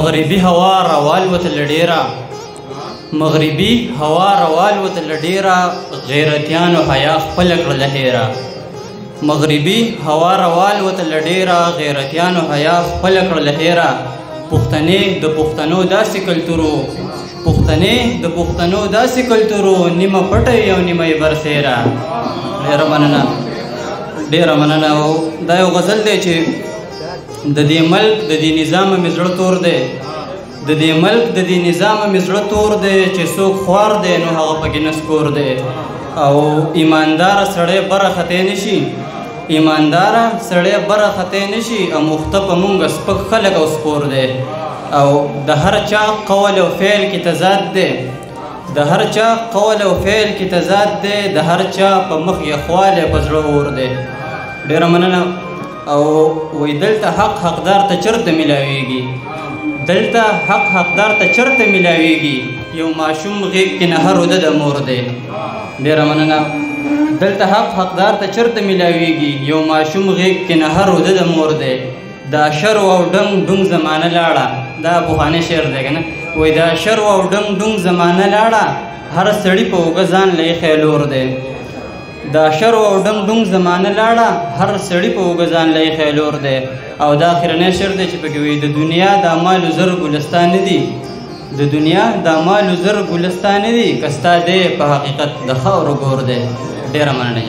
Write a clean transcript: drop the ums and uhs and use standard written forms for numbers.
مغربي هوا راوالوتله ډېره مغربي هوا راوالوتله ډېره غیرتیانو حیا خپله کړله هېره مغربي هوا راوالوتله ډېره غیرتیانو حیا خپله کړله هېره پښتنې د پښتنو داسې کلتورو پښتنې د پښتنو داسې کلتورو نیمه پټه او نیمه یې برسېره. ډېره مننه. دا یو غزل دی چې د دې ملک د دې نظام مې زړه تور دی د دې ملک د دې نظام مې زړه تور دی چې څوک خوار دی نو هغه پکې نسکور دی او ایمانداره سړی بره خطی نشي ایمانداره سړی بره خطی نشي او مخته په مونږ سپک خلک او سپور دی او د هر چا قول او فعل کې تضاد دی د هر چا قول او فعل کې تضاد دی د هر چا په مخ یخوالی په زړه اور دی. ډېره مننه. او وی دلته حق حقدار ته چرته ملاویږي دلته حق حقدار ته چرته ملاویږي یو ماشوم غیږ کې نهر وده د مور دی. ډېره مننه. دلته حق حقدار ته چرته ملاویږي یو ماشوم غیږ کې نهر وده د مور دی. دا شرو او ډنګ ډونګ زمانه لاړه دا پخوانی شعر دی که نه وایي دا شرو او ډنګ ډونګ زمانه لاړه هر سړي په اوږه ځان له ایښی لور دی. دا شرو او ډنګ ډونګ زمانه لاړه هر سړي په اوږه ځان له ایښی لور دی. او دا اخرنی شعر دی چې پکې وایي د دنیا د اعمالو زر ګلستان نه دي د دنیا د اعمالو زر ګلستان نه دي که ستا دی په حقیقت د خاورو ګور دی. ډېره مننه.